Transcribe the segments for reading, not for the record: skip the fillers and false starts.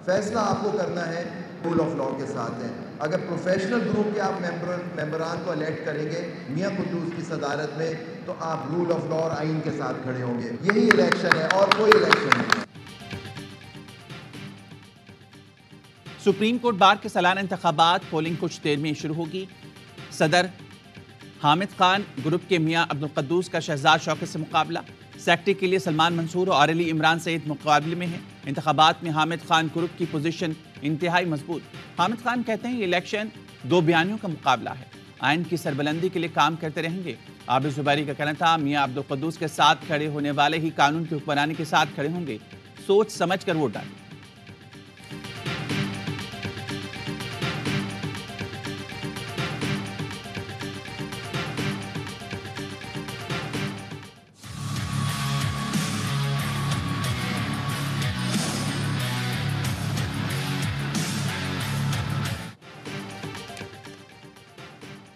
फैसला आपको करना है रूल ऑफ लॉ के साथ है। अगर प्रोफेशनल ग्रुप के आप मेंबरान को इलेक्ट करेंगे मियां कुद्दूस की सदारत में, तो आप रूल ऑफ लॉ और आइन के साथ खड़े होंगे। यही इलेक्शन है और कोई इलेक्शन नहीं। सुप्रीम कोर्ट बार के सालाना इंतखाबात पोलिंग कुछ देर में शुरू होगी। सदर हामिद खान ग्रुप के मियां अब्दुल कद्दूस का शहजाद शौकत से मुकाबला। सेक्रेटरी के लिए सलमान मंसूर और अली इमरान सईद मुकाबले में हैं। इंतखाबात में हामिद खान ग्रुप की पोजीशन इंतहाई मजबूत। हामिद खान कहते हैं ये इलेक्शन दो बयानियों का मुकाबला है, आइन की सरबलंदी के लिए काम करते रहेंगे। आबिद जुबैरी का कहना था मियां अब्दुल कद्दूस के साथ खड़े होने वाले ही कानून की हुक्मरानी के साथ खड़े होंगे, सोच समझ कर वोट डालें।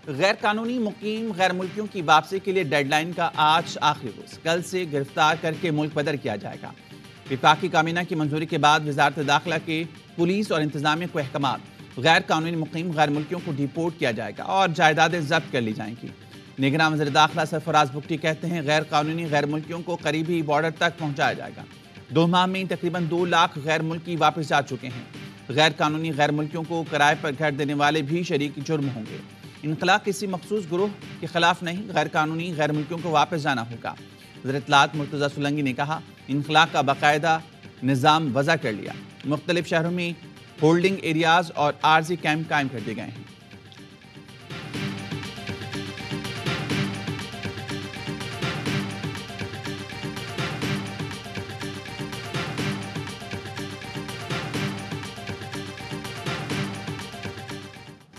गैर कानूनी मुकीम गैर मुल्कियों की वापसी के लिए डेडलाइन का आज आखिरी रोज। कल से गिरफ्तार करके मुल्क बदर किया जाएगा। विफाकी कामीना की मंजूरी के बाद वजारत दाखिला के पुलिस और इंतजामिया को अहकाम, गैर कानूनी मुकीम गैर मुल्कियों को डिपोर्ट किया जाएगा और जायदादें जब्त कर ली जाएंगी। निगरान वज़ीर दाखिला सरफराज बुगटी कहते हैं गैर कानूनी गैर मुल्कियों को करीबी बॉर्डर तक पहुंचाया जाएगा। 2 माह में तकरीबन 2 लाख गैर मुल्की वापस जा चुके हैं। गैर कानूनी गैर मुल्कियों को किराए पर घर देने वाले भी शरीक जुर्म होंगे। इनकला किसी मखसूस ग्रोह के खिलाफ नहीं, गैर कानूनी गैर मुल्कियों को वापस जाना होगा। वज़ीर इत्तलात मुर्तज़ा सुलंगी ने कहा इनकला का बाकायदा निज़ाम वज़ा कर लिया। मुख्तलिफ शहरों में होल्डिंग एरियाज और आर्जी कैंप कायम कर दिए गए हैं।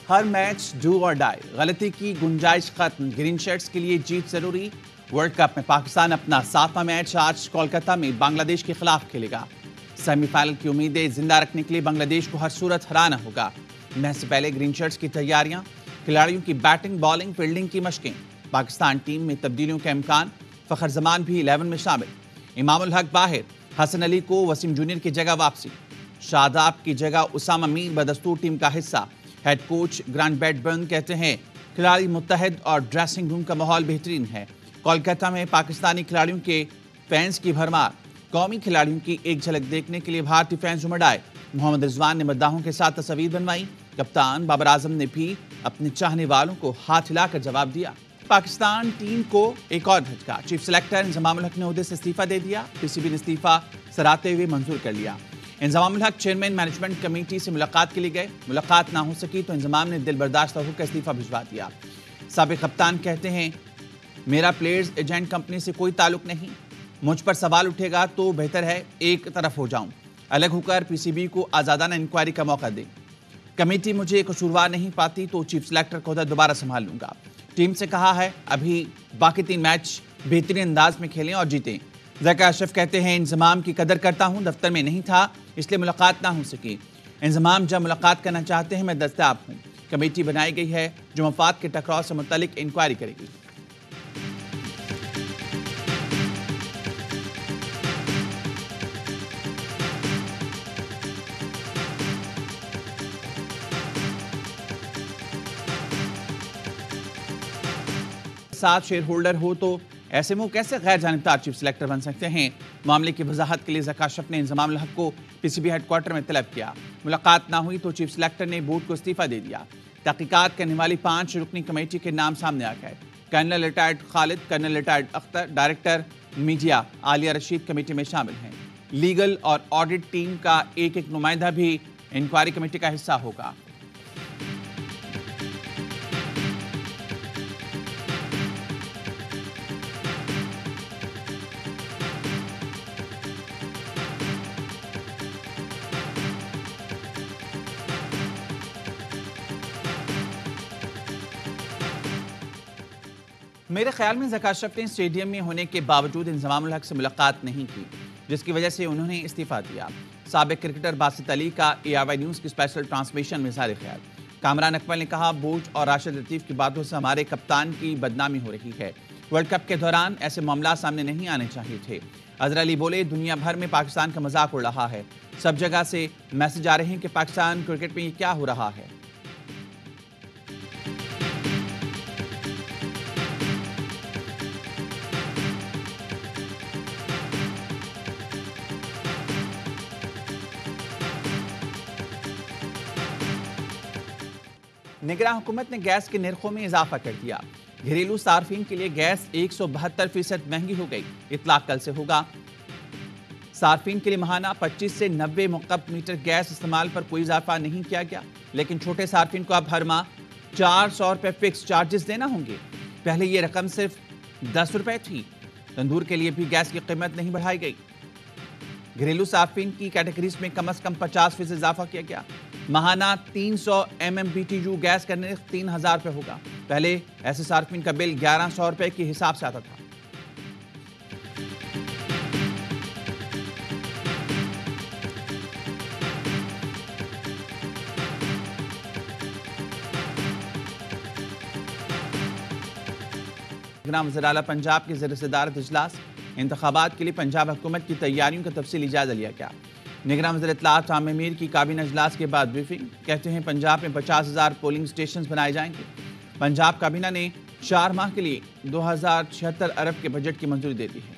हर मैच डू और डाई, गलती की गुंजाइश खत्म, ग्रीन शर्ट्स के लिए जीत जरूरी। वर्ल्ड कप में पाकिस्तान अपना 7वां मैच आज कोलकाता में बांग्लादेश के खिलाफ खेलेगा। सेमीफाइनल की उम्मीदें जिंदा रखने के लिए बांग्लादेश को हर सूरत हराना होगा। मैच से पहले ग्रीन शर्ट्स की तैयारियां, खिलाड़ियों की बैटिंग बॉलिंग फील्डिंग की मशकें। पाकिस्तान टीम में तब्दीलियों का इम्कान, फखर जमान भी 11 में शामिल। इमामुल हक बाहिर, हसन अली को वसीम जूनियर की जगह वापसी। शादाब की जगह उसामा मीर बदस्तूर टीम का हिस्सा। हेड कोच ग्रांट बैडबर्न कहते हैं खिलाड़ी मुत्तहद और ड्रेसिंग रूम का माहौल बेहतरीन है। कोलकाता में पाकिस्तानी खिलाड़ियों के फैंस की भरमार। कौमी खिलाड़ियों की एक झलक देखने के लिए भारतीय फैंस उमड़ आए। मोहम्मद रिजवान ने मद्दाहों के साथ तस्वीर बनवाई। कप्तान बाबर आजम ने भी अपने चाहने वालों को हाथ हिलाकर जवाब दिया। पाकिस्तान टीम को एक और झटका, चीफ सेलेक्टर इंजमामुल हक ने ओहदे से इस्तीफा दे दिया। पीसीबी ने इस्तीफा सराहते हुए मंजूर कर लिया। इंजमामुल हक चेयरमैन मैनेजमेंट कमेटी से मुलाकात के लिए गए। मुलाकात ना हो सकी तो इंजमाम ने दिल बर्दाश्त होकर इस्तीफा भिजवा दिया। साबिक कप्तान कहते हैं मेरा प्लेयर्स एजेंट कंपनी से कोई ताल्लुक नहीं, मुझ पर सवाल उठेगा तो बेहतर है एक तरफ हो जाऊं। अलग होकर पीसीबी को आज़ादाना इंक्वायरी का मौका दें। कमेटी मुझे कसूरवार नहीं पाती तो चीफ सेलेक्टर को दोबारा संभाल लूंगा। टीम से कहा है अभी बाकी 3 मैच बेहतरीन अंदाज में खेलें और जीतें। ज़का अशरफ कहते हैं इंजमाम की कदर करता हूं, दफ्तर में नहीं था इसलिए मुलाकात ना हो सकी। इंजमाम जब मुलाकात करना चाहते हैं मैं दस्तयाब हूं। कमेटी बनाई गई है जो मफाद के टकराव से मुतालिक इंक्वायरी करेगी। साथ शेयर होल्डर हो तो ऐसे में वो कैसे गैर जानिबदार चीफ सेलेक्टर बन सकते हैं। मामले की वजाहत के लिए ज़का अशरफ ने इंजमामुल हक को पीसीबी हेडक्वार्टर में तलब किया। मुलाकात ना हुई तो चीफ सेलेक्टर ने बोर्ड को इस्तीफा दे दिया। तहकीकात करने वाली 5 रुकनी कमेटी के नाम सामने आ गए। Colonel retired Khalid, colonel retired Akhtar, director media Aliya Rashid committee में शामिल हैं। लीगल और ऑडिट टीम का एक नुमाइंदा भी इंक्वायरी कमेटी का हिस्सा होगा। मेरे ख्याल में ज़का अशरफ ने स्टेडियम में होने के बावजूद इंजमामुल हक से मुलाकात नहीं की, जिसकी वजह से उन्होंने इस्तीफा दिया। साबिक क्रिकेटर बासित अली का ARY न्यूज़ की स्पेशल ट्रांसमिशन में इज़हार ख्याल। कामरान अकमल ने कहा बोज और राशिद लतीफ़ की बातों से हमारे कप्तान की बदनामी हो रही है। वर्ल्ड कप के दौरान ऐसे मामला सामने नहीं आने चाहिए थे। अजहर अली बोले, दुनिया भर में पाकिस्तान का मजाक उड़ रहा है। सब जगह से मैसेज आ रहे हैं कि पाकिस्तान क्रिकेट में ये क्या हो रहा है। निगरान हुकूमत ने गैस के निर्खों में इजाफा कर दिया। घरेलू सार्फिन के लिए गैस 172% महंगी हो गई। इतलाक कल से होगा। सार्फिन के लिए महाना 25 से 90 मुकब मीटर गैस इस्तेमाल पर कोई इजाफा नहीं किया गया, लेकिन छोटे सार्फिन को अब हर माह 400 रुपये फिक्स चार्जेस देना होंगे। पहले ये रकम सिर्फ 10 रुपये थी। तंदूर के लिए भी गैस की कीमत नहीं बढ़ाई गई। घरेलू सार्फिन की कैटेगरीज में कम से कम 50% इजाफा किया गया। महाना 300 MMBTU गैस का निर्ख 3000 रुपये होगा। पहले ऐसे सार्फिन का बिल 1100 रुपये के हिसाब से आता था। वज़ीर आला पंजाब के ज़रिए सदारत इजलास। इंतखाबात के लिए पंजाब हुकूमत की तैयारियों का तफसीली जायजा लिया गया। निगरान वज़ीर इत्तलाआत आमिर मीर की काबीना इजलास के बाद ब्रीफिंग। कहते हैं पंजाब में 50,000 पोलिंग स्टेशन बनाए जाएंगे। पंजाब काबीना ने 4 माह के लिए 2076 अरब के बजट की मंजूरी दे दी है।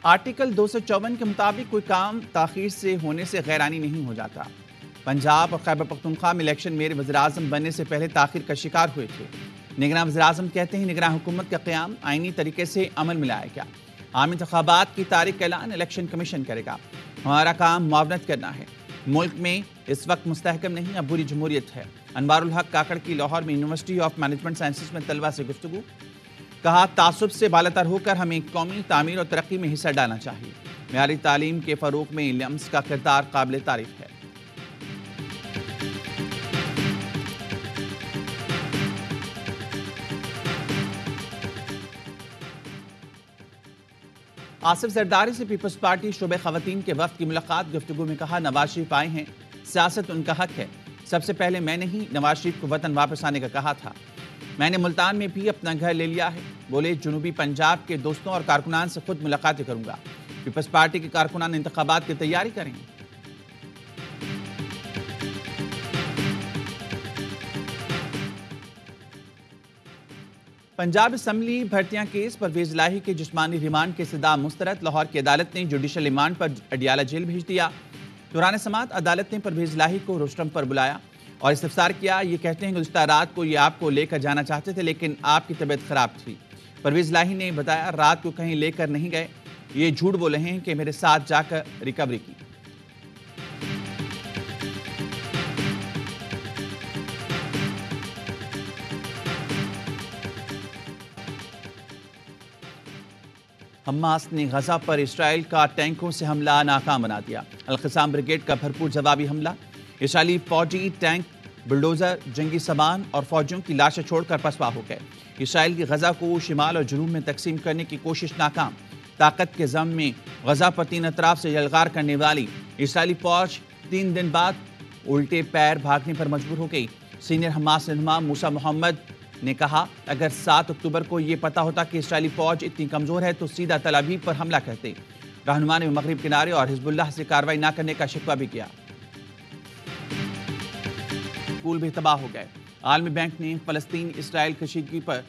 आर्टिकल 254 के मुताबिक कोई काम ताखीर से होने से गैरानी नहीं हो जाता। पंजाब और खैबर पख्तूनख्वा में इलेक्शन मेरे वज़ीर-ए-आज़म बनने से पहले ताखीर का शिकार हुए थे। निगरान वज़ीर-ए-आज़म कहते हैं निगरान हुकूमत का क़याम आईनी तरीके से अमल में लाया गया। आम इंतखाबात की तारीख का ऐलान इलेक्शन कमीशन करेगा। हमारा काम मुआवनत करना है। मुल्क में इस वक्त मुस्तहकम नहीं, अब बुरी जमहूरियत है। अनवारुल हक काकड़ की लाहौर में यूनिवर्सिटी ऑफ मैनेजमेंट साइंसेज में तलबा से गुफ्तगू। कहा, तासुब से बालातर होकर हमें कौमी तामीर और तरक्की में हिस्सा डालना चाहिए। मेयारी तालीम के फ़रोग़ में लिम्स का किरदार काबिल तारीफ है। आसिफ जरदारी से पीपल्स पार्टी शोबे खवातीन के वफ्द की मुलाकात। गुफ्तगू में कहा, नवाज शरीफ आए हैं, सियासत उनका हक है। सबसे पहले मैंने ही नवाज शरीफ को वतन वापस आने का कहा था। मैंने मुल्तान में भी अपना घर ले लिया है। बोले, जनूबी पंजाब के दोस्तों और कारकुनान से खुद मुलाकातें करूंगा। पीपल्स पार्टी के कारकुनान इंतखाबात की तैयारी करें। पंजाब असम्बली भर्तियां केस परवेज इलाही के जिस्मानी रिमांड के इस्तदा मुस्तरद। लाहौर की अदालत ने जुडिशल रिमांड पर अडियाला जेल भेज दिया। दौरान समात अदालत ने परवेज इलाही को रोस्टरम पर बुलाया और इस्तफसार किया। ये कहते हैं गुज़िश्ता रात को ये आपको लेकर जाना चाहते थे, लेकिन आपकी तबीयत खराब थी। परवेज इलाही ने बताया, रात को कहीं लेकर नहीं गए, ये झूठ बोले हैं कि मेरे साथ जाकर रिकवरी की। हमास ने गजा पर इसराइल का टैंकों से हमला नाकाम बना दिया। अल-क़साम ब्रिगेड का भरपूर जवाबी हमला। इसराइली फौजी टैंक, बुलडोजर, जंगी सामान और फौजियों की लाशें छोड़कर पसपा हो गए। इसराइल की गजा को शिमाल और जनूब में तकसीम करने की कोशिश नाकाम। ताकत के ज़म में गजा पर 3 अतराफ से यलगार करने वाली इसराइली फौज 3 दिन बाद उल्टे पैर भागने पर मजबूर हो गई। सीनियर हमास रहनुमा मूसा मोहम्मद ने कहा, अगर 7 अक्टूबर को यह पता होता कि इसराइली फौज इतनी कमजोर है तो सीधा तल अवीव पर हमला करते। रहनुमा ने मगरिब किनारे और हिजबुल्लाह से कार्रवाई न करने का शिकवा भी किया। स्कूल भी तबाह हो गए। आलमी बैंक ने फलस्तीन इसराइल कशीदगी पर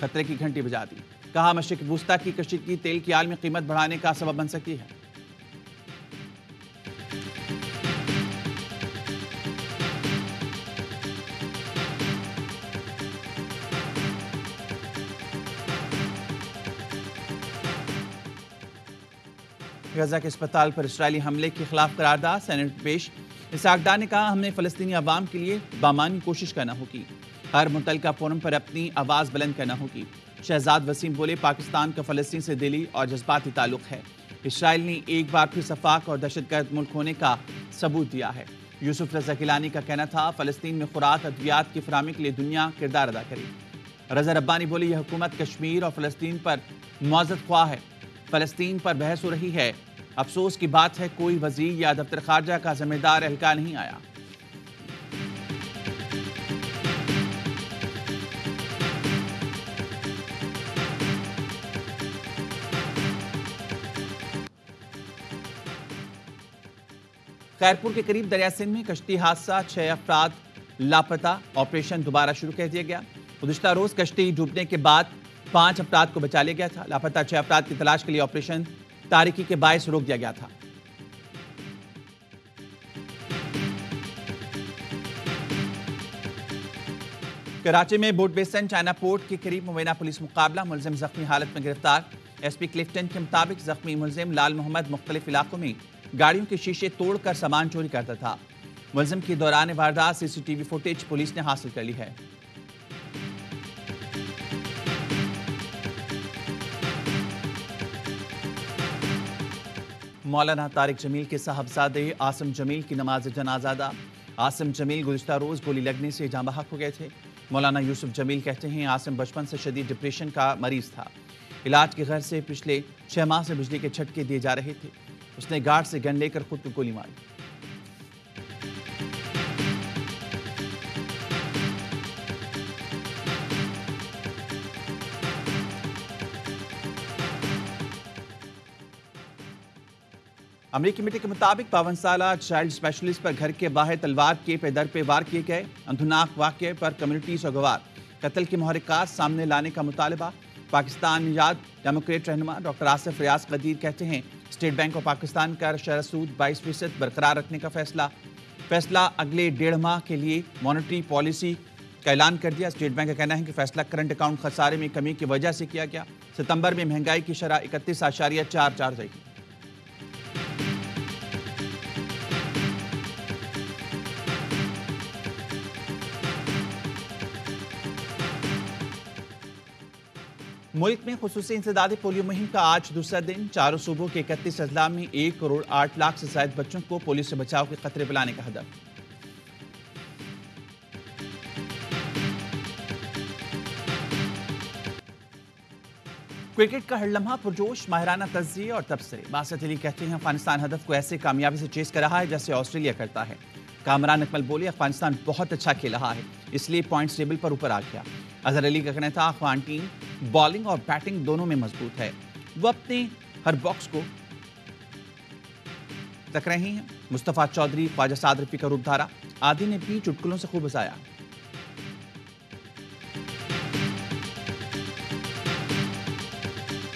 खतरे की घंटी बजा दी। कहा, मशरिक वुस्ता की कशीदगी तेल की आलमी कीमत बढ़ाने का सबब बन सकती है। गजा के अस्पताल पर इसराइली हमले के खिलाफ करारदाद सेनेट में पेश। इसहाक डार ने कहा, हमने फ़लस्तीनी अवाम के लिए बामानी कोशिश करना होगी। हर मुतल्लिका फोरम पर अपनी आवाज़ बुलंद करना होगी। शहजाद वसीम बोले, पाकिस्तान का फ़लस्तीन से दिली और जज्बाती ताल्लुक़ है। इसराइल ने एक बार फिर सफाक और दहशतगर्द मुल्क होने का सबूत दिया है। यूसुफ रज़ा गिलानी का कहना था, फ़लस्तीन में खुराक अद्वियात की फराहमी के लिए दुनिया किरदार अदा करे। रज़ा रब्बानी बोले, यह हुकूमत कश्मीर और फ़लस्तीन पर मुआज़त ख्वाह है। फ़लस्तीन पर बहस हो रही है, अफसोस की बात है कोई वजीर या दफ्तर खारजा का जिम्मेदार एहलकार नहीं आया। खैरपुर के करीब दरिया सिंध में कश्ती हादसा, 6 अफराद लापता। ऑपरेशन दोबारा शुरू कर दिया गया। गुज़िश्ता रोज कश्ती डूबने के बाद 5 अफराद को बचा लिया गया था। लापता 6 अफराद की तलाश के लिए ऑपरेशन तारीकी के बायस रोक दिया गया था। कराची में बोट बेसन चाइना पोर्ट के करीब मुबैना पुलिस मुकाबला, मुलजिम जख्मी हालत में गिरफ्तार। एसपी क्लिफ्टन के मुताबिक जख्मी मुलजिम लाल मोहम्मद मुख्तलिफ इलाकों में गाड़ियों के शीशे तोड़कर सामान चोरी करता था। मुलजिम की दौरान वारदात सीसीटीवी फुटेज पुलिस ने हासिल कर ली है। मौलाना तारिक जमील के साहबजादे आसिम जमील की नमाज जनाजा अदा। आसिम जमील गुज़िश्ता रोज गोली लगने से जाँ बहक हो गए थे। मौलाना यूसुफ जमील कहते हैं आसिम बचपन से शदीद डिप्रेशन का मरीज था। इलाज के घर से पिछले 6 माह से बिजली के झटके दिए जा रहे थे। उसने गार्ड से गन लेकर खुद को गोली मारी। अमरीकी मीडिया के मुताबिक 52 साला चाइल्ड स्पेशलिस्ट पर घर के बाहर तलवार के पैदर पे वार किए गए। अंधुनाक वाक़ये पर कम्युनिटी से गवार। कत्ल के मुहर्रिकात सामने लाने का मुतालबा। पाकिस्तान निजात डेमोक्रेट रहनुमा डॉक्टर आसिफ रियाज कदीर कहते हैं स्टेट बैंक ऑफ पाकिस्तान का शरह सूद 22% बरकरार रखने का फैसला अगले 1.5 माह के लिए मॉनेटरी पॉलिसी का ऐलान कर दिया। स्टेट बैंक का कहना है कि फैसला करंट अकाउंट खसारे में कमी की वजह से किया गया। सितंबर में महंगाई की शरह 31.44 रहेगी। मुल्क में खुसूसी इंसदादी पोलियो मुहिम का आज दूसरा दिन। चारों सूबों के 31 अजला में 1 करोड़ 8 लाख से ज्यादा बच्चों को पोलियो से बचाव के खतरे पिलाने का हदफ। क्रिकेट का हर लम्हा पुरजोश, माहिराना तज्जिए और तबसरे। बासित अली कहते हैं अफगानिस्तान हदफ को ऐसे कामयाबी से चेस कर रहा है जैसे ऑस्ट्रेलिया करता है। कामरान अकमल बोले अफगानिस्तान बहुत अच्छा खेल रहा है, इसलिए पॉइंट्स टेबल पर ऊपर आ गया। अजहर अली का कहना था अफगान टीम बॉलिंग और बैटिंग दोनों में मजबूत है, वो अपने हर बॉक्स को तक रही हैं। मुस्तफ़ा चौधरी, ख्वाजा साद रफ़ी का रूप धारा। आदि ने भी चुटकुलों से खूब हंसाया।